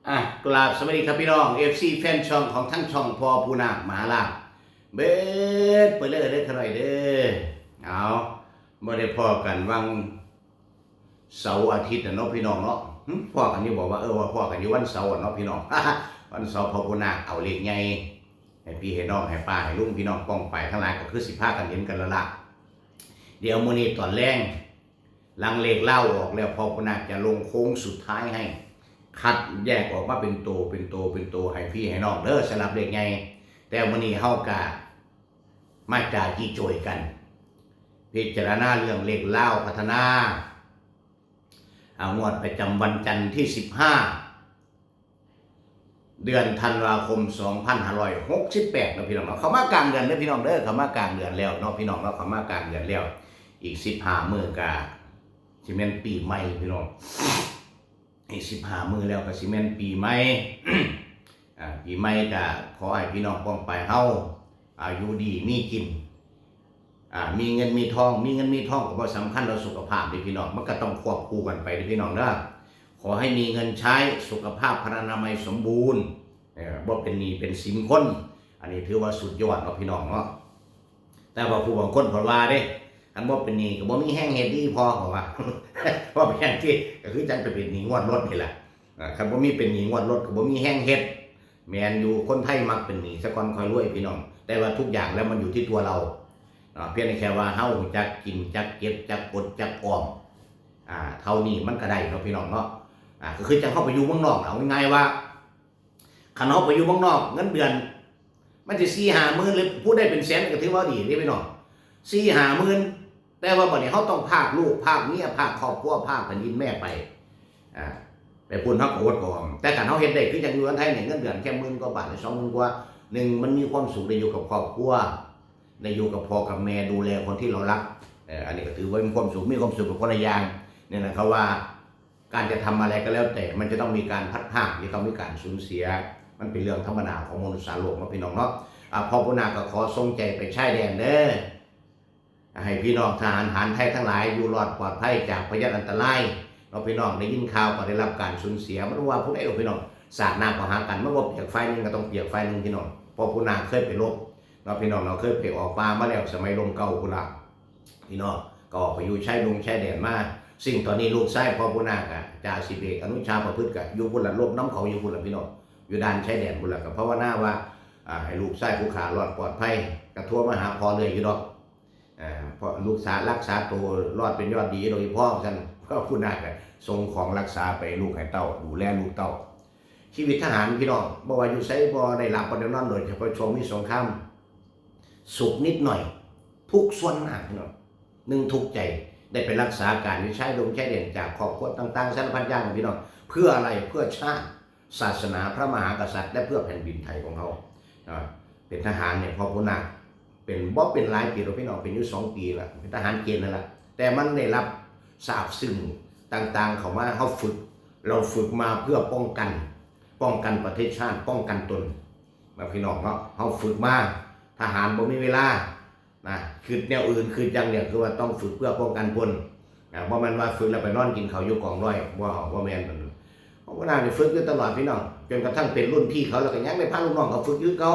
กราบสวัสดีครับพี่น้อง FC แฟนช่องของทั้งช่องพอผู้นาคมหาลาภเบิดไปเลยเด้อขน่อยเด้อเอาบ่ได้พอกันวังเสาร์อาทิตย์น่ะเนาะพี่น้องเนาะพอกันอยู่บอกว่าว่าพอกันอยู่วันเสาร์เนาะพี่น้อง วันเสาร์พอผู้นาคเอาเลขใหญ่ให้พี่ให้น้องให้ป้าให้ลุงพี่น้องป้องไปทั้งหลายก็คือสิพากันเห็นกันแล้วล่ะเดี๋ยวมื้อนี้ตอนแรงหลังเลขเล่าออกแล้วพอผู้นาคจะลงโค้งสุดท้ายให้คัดแยกออกมาเป็นโตให้พี่ให้น้องเด้อสลับเลขไงแต่วันนี้เฮากะมาจากจีโจยกันพิจารณาเรื่องเลขเล่าพัฒนาเอางวดประจำวันจันทร์ที่15เดือนธันวาคม2568นะพี่น้องเนาะเขามากลางเดือนเด้อพี่น้องเด้อเขามากลางเดือนแล้วเนาะพี่น้องเนาะเขามากลางเดือนแล้วอีก15มื้อกะสิแม่นปีใหม่พี่น้องอีก15มื้อแล้วก็สิแม่นปีใหม่ ปีใหม่ก็ขอให้พี่น้องป้องไปเฮาอายุดีมีกินมีเงินมีทองก็บ่สำคัญต่อสุขภาพเด้พี่น้องมันก็ต้องควบคู่กันไปเด้พี่น้องเด้อขอให้มีเงินใช้สุขภาพพรรณนามัยสมบูรณ์บ่เป็นหนี้เป็นสินคนอันนี้ถือว่าสุดยอดเนาะพี่น้องเนาะแต่ว่าผู้บางคนเพิ่นว่าเด้คันบ่เป็นหนี้ก็บ่มีแห้งเฮ็ดดีพอเขาว่า เพราะเป็นที่ก็คือจังไปเป็นหนี้งวดรถนี่แหละคันบ่มีเป็นหนี้งวดรถก็บ่มีแห้งเฮ็ดแม่นอยู่คนไทยมักเป็นหนี้ซะก่อนค่อยรวยพี่น้องแต่ว่าทุกอย่างแล้วมันอยู่ที่ตัวเราเพียงแค่ว่าเฮาจักกินจักเก็บจักอดจักออมเท่านี้มันก็ได้เนาะพี่น้องเนาะก็คือจังเฮาไปอยู่เมืองนอกเอาง่ายๆว่าคันเฮาไปอยู่เมืองนอกเงินเดือนมันสิ 4-5 หมื่นหรือผู้ได้เป็นแสนก็ถือว่าดีเด้พี่น้อง 4-5 หมื่นแต่ว่าบัดนี้เฮาต้องพากลูกพากเมียพากครอบครัวพากแผ่นดินแม่ไปไปพูนเฮาก็อดก็ออมแต่คันเฮาเฮ็ดได้คือจังอยู่อันไทยเนี่ยเงินเดือนแค่10,000 กว่าบาทหรือ 20,000 กว่า1มันมีความสุขได้อยู่กับครอบครัวได้อยู่กับพ่อกับแม่ดูแลคนที่เรารักอันนี้ก็ถือว่ามีความสุขกับคนละอย่างเนี่ยนะเขาว่าการจะทำอะไรก็แล้วแต่มันจะต้องมีการพัดพรากจะต้องมีการสูญเสียมันเป็นเรื่องธรรมดาของมนุษย์โลกเนาะพี่น้องเนาะพ่อผู้นาก็ขอส่งใจไปชายแดนเด้อให้พี่น้องทหารหารไทยทั้งหลายอยู่รอดปลอดภัยจากพยานอันตรายเราพี่น้องได้ยินข่าวก็ได้รับการสูญเสียไม่รู้ว่าผู้ใดหรอกพี่น้องสาดน้ำมาหากันไม่ว่าเปียกไฟนึงก็ต้องเปียกไฟนึงพี่น้องพอผู้นาเคยไปรบเราพี่น้องเราเคยไปออกป่ามาแล้วสมัยลมเก่ากุหลาบพี่น้องก็ไปอยู่ชายแดนมาสิ่งตอนนี้ลูกชายพอผู้นาก็จ่าสิบเอกอนุชาประพฤติก็อยู่บุญละลบน้ำเขาอยู่บุญละพี่น้องอยู่ด้านชายแดนบุญละก็เพราะว่าหน้าว่าให้ลูกชายผู้ขารอดปลอดภัยกระทั่วมาหาพอเลยอยู่ดอกเพราะลูกสาวรักษาตัวรอดเป็นยอดดีโดยพ่อท่านก็ผู้นาก็ส่งของรักษาไปลูกให้เต้าดูแลลูกเต้าชีวิตทหารพี่น้องบ่ว่าอยู่ไสบ่ได้หลับบ่ได้นอนโดยเฉพาะช่วงมีสงครามสุขนิดหน่อยทุกส่วนมากพี่น้องทุกใจได้ไปรักษาการอยู่ชายแดนจากครอบครัวต่างๆสารพัดอย่างพี่น้องเพื่ออะไรเพื่อชาติศาสนาพระมหากษัตริย์และเพื่อแผ่นดินไทยของเขาเป็นทหารเนี่ยพอผู้นาเป็นหลายปีแล้วพี่น้องเป็นอยู่2 ปีแล้วเป็นทหารเกณฑ์นั่นแหละแต่มันได้รับทราบซึ่งต่างๆเขามาเขาเราฝึกมาเพื่อป้องกันประเทศชาติป้องกันตนนะพี่น้องเนาะเขาฝึกมาทหารบ่มีเวลานะคือแนวอื่นคือจังเนี่ยคือว่าต้องฝึกเพื่อป้องกันตนเพราะมันว่าฝึกแล้วไปนอนกินข้าวอยู่กองร้อยว่าแม่นมันเพราะว่าน่าจะฝึกอยู่ตลอดพี่น้องจนกระทั่งเป็นรุ่นพี่เขาแล้วก็ยังไม่พาลูกน้องเขาฝึกยึดเขา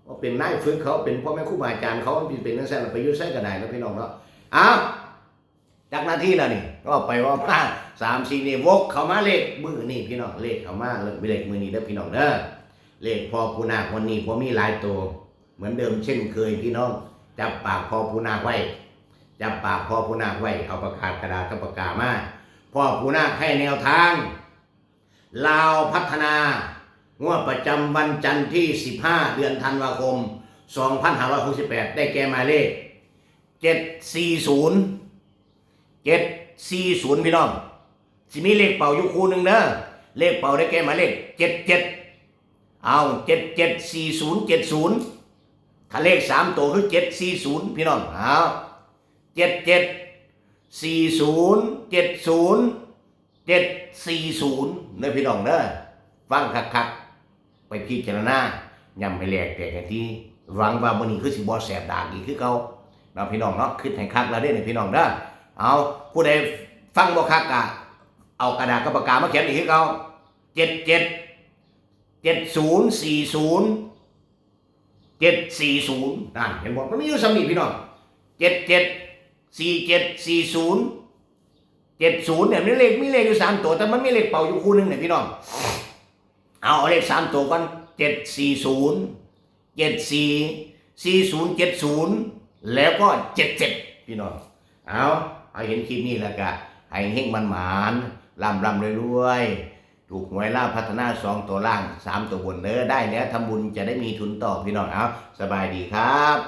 ว่าเป็นนายฝึกเขาเป็นพ่อแม่ครูบาอาจารย์เขาเป็นนักแสดงไปยุ่งใส่กระไดนะพี่น้องเนาะจากหน้าที่แล้วนี่ก็ไปว่ามา3-4นี่วกเข้ามาเลขมือนี่พี่น้องเลขเข้ามาเลขมือนี่เด้อพี่น้องเด้อเลขพอผู้นาควันนี้พอมีหลายตัวเหมือนเดิมเช่นเคยพี่น้องจับปากพอผู้นาคไว้จับปากพอผู้นาคไว้เอาประกาศกระดาษกับปากกามาพ่อผู้นาคให้แนวทางลาวพัฒนางวดประจำวันจันทร์ที่15เดือนธันวาคม2568ได้แก่หมายเลข740พี่น้องสิมีเลขเป่าอยู่คู่หนึ่งเด้อเลขเป่าได้แก่หมายเลข77เอา774070ถ้าเลข3ตัวคือ740พี่น้องเอา774070 740เด้อพี่น้องเด้อฟังคักๆไปพิจารณาย้ำให้แหลกแต่กันที่หวังว่ามื้อนี้คือสิบ่แสบดากอีกคือเก่าเนาะพี่น้องเนาะคิดให้คักแล้วเด้อพี่น้องเด้อเอาผู้ใดฟังบ่คักก็เอากระดาษกับปากกามาเขียนอีกคือเก่า7740 7040 740นั่นเห็นบอกมันมีอยู่สำนีพี่น้อง77474070เนี่ยมีเลขอยู่3ตัวแต่มันมีเลขเป่าอยู่คู่นึงเนี่ยพี่น้องเอาเลข3ตัวก่อน740 744070แล้วก็77พี่น้องเอาเห็นคลิปนี้แล้วก็ให้เฮงมันหมานร่ำรวยๆถูกหวยลาภพัฒนา2ตัวล่าง3ตัวบนเด้อได้แล้วทำบุญจะได้มีทุนต่อพี่น้องสบายดีครับ